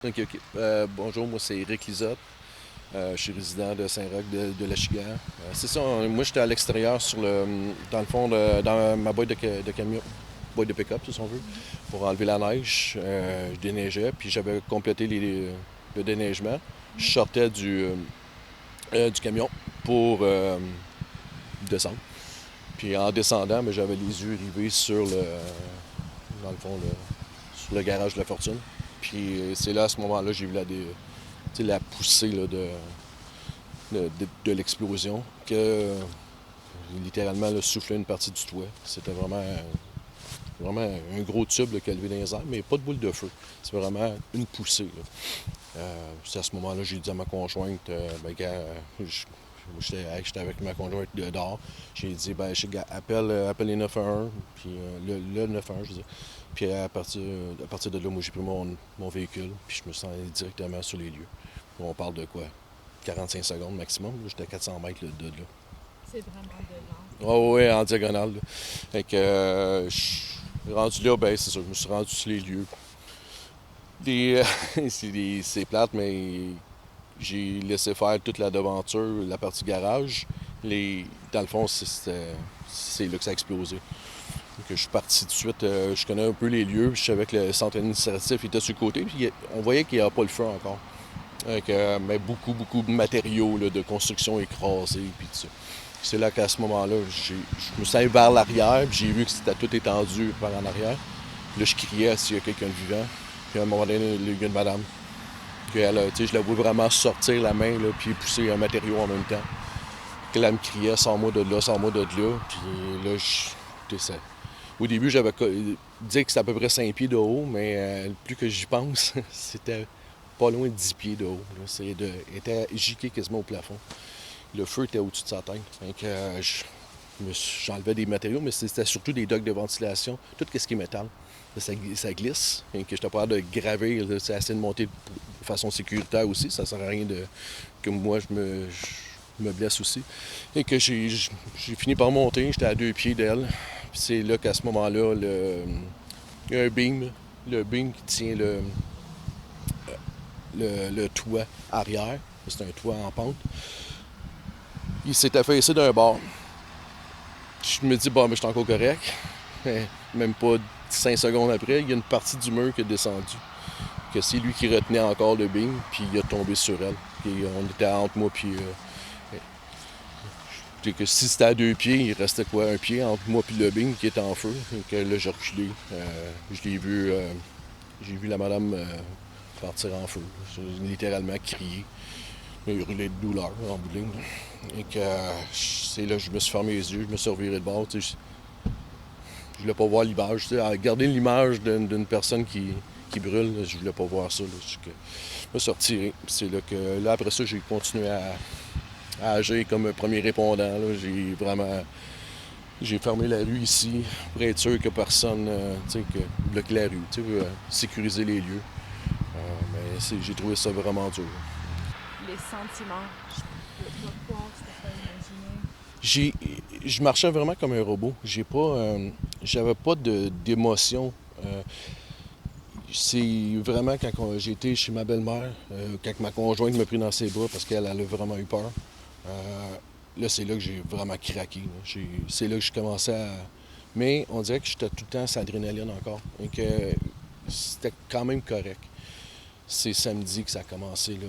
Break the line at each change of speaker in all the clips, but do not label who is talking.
OK, OK. Bonjour, moi c'est Éric Lisotte. Je suis résident de Saint-Roch de l'Achigan. C'est ça, moi j'étais à l'extérieur dans le fond, dans ma boîte de camion, boîte de pick-up si on veut, pour enlever la neige. Je déneigeais, puis j'avais complété le déneigement. Je sortais du camion pour descendre. Puis en descendant, ben, j'avais les yeux rivés dans le fond, sur le garage de la Fortune. Puis c'est là, à ce moment-là, j'ai vu la poussée là, de l'explosion que littéralement le soufflait une partie du toit. C'était vraiment un gros tube là, qui a levé dans les airs, mais pas de boule de feu. C'est vraiment une poussée. Là. C'est à ce moment-là j'ai dit à ma conjointe, ben, gars, j'étais avec ma conjointe dehors. J'ai dit, ben, appelle les 911, puis le 911, je veux dire. Puis à partir de là, moi, j'ai pris mon véhicule, puis je me suis allé directement sur les lieux. On parle de quoi? 45 secondes maximum. J'étais à 400 mètres là, de là.
C'est vraiment de l'art.
Oh, ouais, en diagonale. Là. Fait que, je suis rendu là, ben, c'est ça, je me suis rendu sur les lieux. C'est plate, mais j'ai laissé faire toute la devanture, la partie garage. Dans le fond, c'est là que ça a explosé. Donc, je suis parti tout de suite. Je connais un peu les lieux. Je savais que le centre administratif était sur le côté. Puis on voyait qu'il n'y avait pas le feu encore. Mais beaucoup de matériaux là, de construction écrasés. Puis tout ça. C'est là qu'à ce moment-là, je me suis allé vers l'arrière. Puis j'ai vu que c'était tout étendu par en arrière. Puis là, je criais s'il y a quelqu'un de vivant. Puis à un moment donné, il y a une madame. Je la vois vraiment sortir la main, là, puis pousser un matériau en même temps. Puis là, elle me criait, sors-moi de là, sors-moi de là. Puis là, au début, j'avais dit que c'était à peu près 5 pieds de haut, mais plus que j'y pense, c'était pas loin de 10 pieds de haut. Là. Elle était giquée quasiment au plafond. Le feu était au-dessus de sa tête. Donc, j'enlevais des matériaux, mais c'était surtout des docks de ventilation, tout ce qui est métal. Ça glisse. Et que j'étais pas capable de gravir, c'est assez de monter de façon sécuritaire aussi. Ça sert à rien que moi je me blesse aussi. Et que j'ai fini par monter. J'étais à 2 pieds d'elle. Puis c'est là qu'à ce moment-là, il y a un beam. Le beam qui tient le toit arrière. C'est un toit en pente. Il s'est affaissé d'un bord. Je me dis, bon, mais je suis encore correct. Même pas 5 secondes après, il y a une partie du mur qui est descendue. Que c'est lui qui retenait encore le beam, puis il a tombé sur elle. Puis on était entre moi, que si c'était à 2 pieds, il restait quoi, un pied entre moi puis le beam qui était en feu. Et que là, j'ai reculé. Je l'ai vu, j'ai vu la madame partir en feu. J'ai littéralement crié. Hurlé de douleur en bout de ligne. Et que c'est là que je me suis fermé les yeux, je me suis reviré de bord. Je voulais pas voir l'image. Garder l'image d'une personne qui brûle, là, je voulais pas voir ça. Là, je me suis retiré. C'est là que là après ça, j'ai continué à agir comme un premier répondant. Là. J'ai fermé la rue ici pour être sûr que personne que bloque la rue, sécuriser les lieux. J'ai trouvé ça vraiment dur.
Les sentiments, je peux pas croire, je peux pas imaginer.
J'ai, je marchais vraiment comme un robot. J'avais pas d'émotion. Euh, c'est vraiment quand j'ai été chez ma belle-mère, quand ma conjointe m'a pris dans ses bras parce qu'elle a vraiment eu peur. Là, c'est là que j'ai vraiment craqué. Là. C'est là que je commençais à. Mais on dirait que j'étais tout le temps sur l'adrénaline encore. Et que c'était quand même correct. C'est samedi que ça a commencé. Là,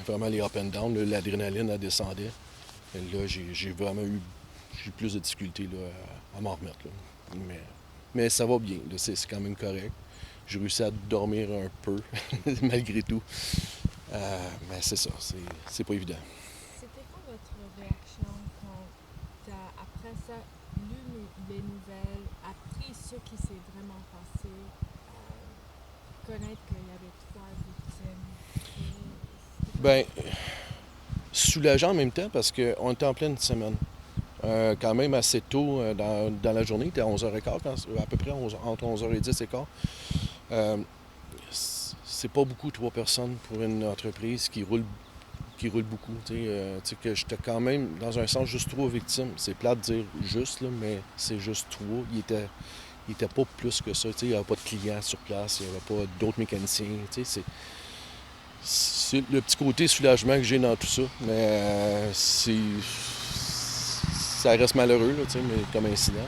vraiment les up and down. L'adrénaline, elle descendait. Et là, j'ai vraiment eu plus de difficultés là, à m'en remettre. Là. Mais ça va bien. Là, c'est quand même correct. J'ai réussi à dormir un peu, malgré tout. Mais c'est ça, c'est pas évident.
C'était quoi votre réaction quand après ça, lu les nouvelles, appris ce qui s'est vraiment passé, connaître qu'il y avait 3 victimes? C'était quoi
Ben,
votre réaction?
soulageant en même temps parce qu'on était en pleine semaine. Quand même assez tôt dans la journée, il était à 11h15, à peu près entre 11h et 10h15. Euh, c'est pas beaucoup, 3 personnes pour une entreprise qui roule beaucoup. Que j'étais quand même, dans un sens, juste 3 victimes. C'est plate de dire juste, là, mais c'est juste 3. il n'était pas plus que ça. Il n'y avait pas de clients sur place, il n'y avait pas d'autres mécaniciens. C'est le petit côté soulagement que j'ai dans tout ça. Mais ça reste malheureux, là, mais comme incident.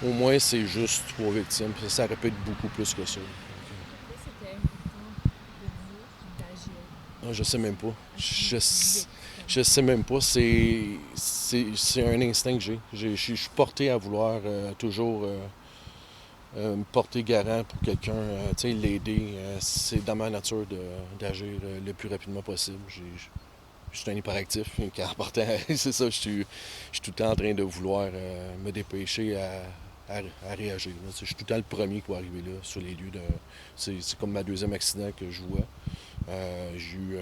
Au moins, c'est juste 3 victimes. Ça aurait pu être beaucoup plus que ça.
Pourquoi c'était important de vous d'agir
Non, je sais même pas.
vite?
Je sais même pas. C'est un instinct que j'ai. Je suis porté à vouloir toujours me porter garant pour quelqu'un, l'aider. C'est dans ma nature d'agir le plus rapidement possible. Je suis un hyperactif. En partant, c'est ça, je suis tout le temps en train de vouloir me dépêcher à réagir. Là. Je suis tout le temps le premier qui va arriver là, sur les lieux. C'est comme ma deuxième accident que je vois. J'ai eu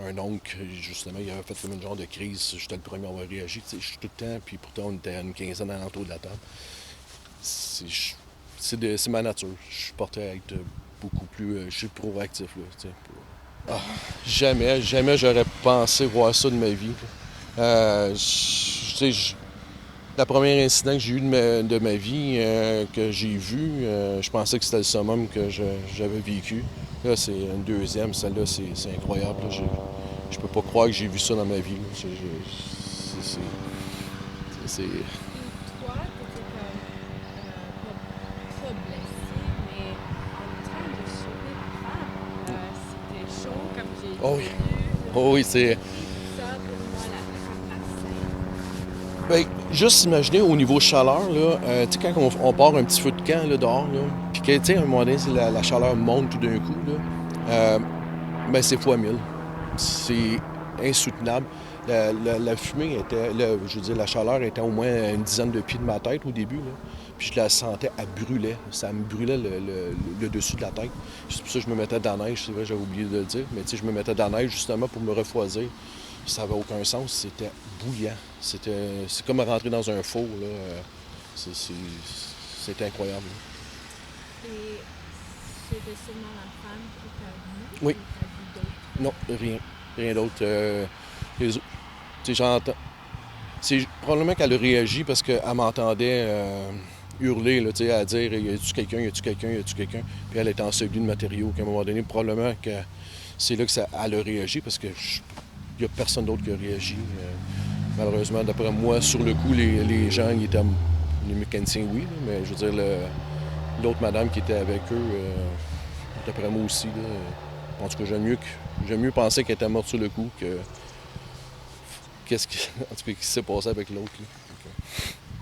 un oncle, justement, il avait fait comme une genre de crise. J'étais le premier à avoir réagi. Je suis tout le temps, puis pourtant, on était à une quinzaine à l'entour de la table. C'est ma nature. Je suis porté à être beaucoup plus... je suis proactif, là, jamais j'aurais pensé voir ça de ma vie. La première incident que j'ai eu de ma vie, que j'ai vu, je pensais que c'était le summum que j'avais vécu. Là, c'est une deuxième. Celle-là, c'est incroyable. Là. Je peux pas croire que j'ai vu ça dans ma vie. Là. C'est-
Et toi, tu étais pas blessé, mais en train de sauver ma femme. C'était chaud, comme j'ai
Oh oui.
vu.
Oh oui, c'est...
Ça, pour moi, la scène.
Ben, juste imaginer au niveau chaleur, là, tu sais, quand on part un petit feu de camp là, dehors, là, puis que, tu sais, à un moment donné, la chaleur monte tout d'un coup, là, ben, c'est fois 1000. C'est insoutenable. La fumée était, je veux dire, la chaleur était au moins une dizaine de pieds de ma tête au début, là. Puis je la sentais, elle brûlait. Ça me brûlait le dessus de la tête. C'est pour ça que je me mettais dans la neige, c'est vrai, j'avais oublié de le dire. Mais tu sais, je me mettais dans la neige justement pour me refroidir. Ça n'avait aucun sens, c'était bouillant. C'est comme rentrer dans un four, là. C'était incroyable.
Et c'était seulement la femme qui t'a vu?
Oui.
Ou t'as vu d'autres?
Non, rien. Rien d'autre. Tu sais, j'entends. C'est probablement qu'elle a réagi parce qu'elle m'entendait hurler, là, tu sais, à dire y a-tu quelqu'un, y a-tu quelqu'un, y a-tu quelqu'un. Puis elle était ensevelie de matériaux. Qu'à un moment donné, probablement que c'est là que elle a réagi parce que il n'y a personne d'autre qui a réagi. Malheureusement, d'après moi, sur le coup, les gens, ils étaient. Les mécaniciens, oui, là, mais je veux dire, l'autre madame qui était avec eux, d'après moi aussi, là, en tout cas, j'aime mieux penser qu'elle était morte sur le coup que. Qu'est-ce qui, en tout cas, qui s'est passé avec l'autre. Là.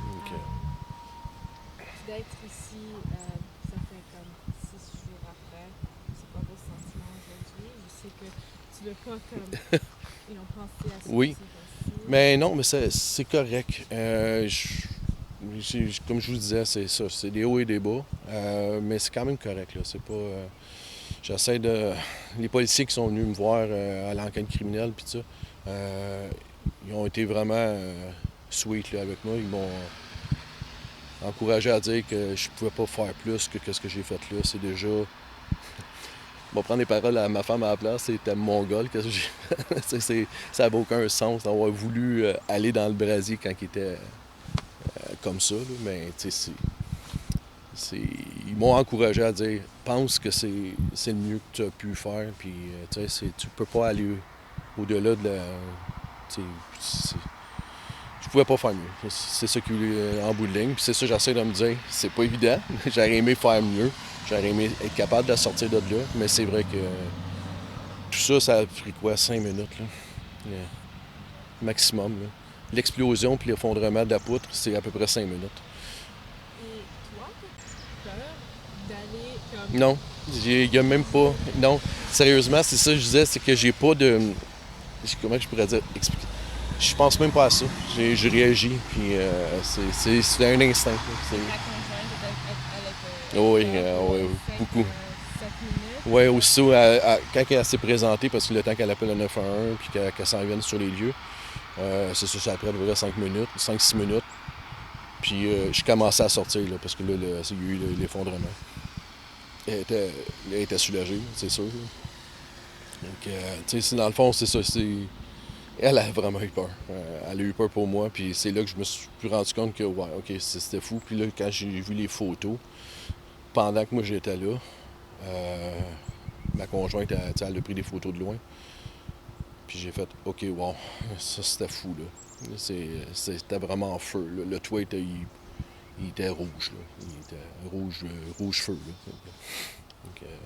Donc,
D'être ici, ça fait comme 6 jours après. C'est quoi vos sentiments aujourd'hui? Je sais que tu veux pas comme ils ont pensé à ce
oui,
qui s'est passé.
mais non, mais c'est correct. Comme je vous disais, c'est ça, c'est des hauts et des bas, mais c'est quand même correct. Là. C'est pas. J'essaie de. Les policiers qui sont venus me voir à l'enquête criminelle, puis ça, ils ont été vraiment sweet là, avec moi. Ils m'ont encouragé à dire que je pouvais pas faire plus que ce que j'ai fait là. C'est déjà. Je vais prendre les paroles à ma femme à la place, c'était mongol. Qu'est-ce que j'ai ça n'avait aucun sens d'avoir voulu aller dans le brasier quand il était comme ça. Là. Mais ils m'ont encouragé à dire pense que c'est le mieux que tu as pu faire. Puis tu peux pas aller au-delà de la. Je pouvais pas faire mieux. C'est ça qui est en bout de ligne. Puis c'est ça que j'essaie de me dire. C'est pas évident. J'aurais aimé faire mieux. J'aurais aimé être capable de sortir de là. Mais c'est vrai que tout ça, ça a pris quoi? 5 minutes. Là. Maximum. Là. L'explosion puis l'effondrement de la poutre, c'est à peu près 5 minutes.
Et toi, t'as peur d'aller comme.
Non. Il n'y a même pas. Non. Sérieusement, c'est ça que je disais, c'est que j'ai pas de. Comment je pourrais dire? Expliquer. Je pense même pas à ça. J'ai réagi, puis c'est un instinct. Là.
Ta conjointe était
Oui,
avec
oui, beaucoup.
7 minutes.
Oui, aussitôt, quand elle s'est présentée, parce que le temps qu'elle appelle le 911 puis qu'elle s'en vienne sur les lieux, c'est ça, ça a pris à peu près 5 minutes, 5-6 minutes. Puis je commençais à sortir, là, parce que là, il y a eu l'effondrement. Elle était soulagée, c'est sûr. Là. Donc, tu sais, dans le fond, c'est ça. Elle a vraiment eu peur. Elle a eu peur pour moi, puis c'est là que je me suis rendu compte que, ouais, ok, c'était fou. Puis là, quand j'ai vu les photos, pendant que moi j'étais là, ma conjointe, elle a pris des photos de loin. Puis j'ai fait, ok, wow, ça c'était fou, là. C'était vraiment en feu, là. Le toit était, il était rouge, là. Il était rouge, rouge feu, là. Donc,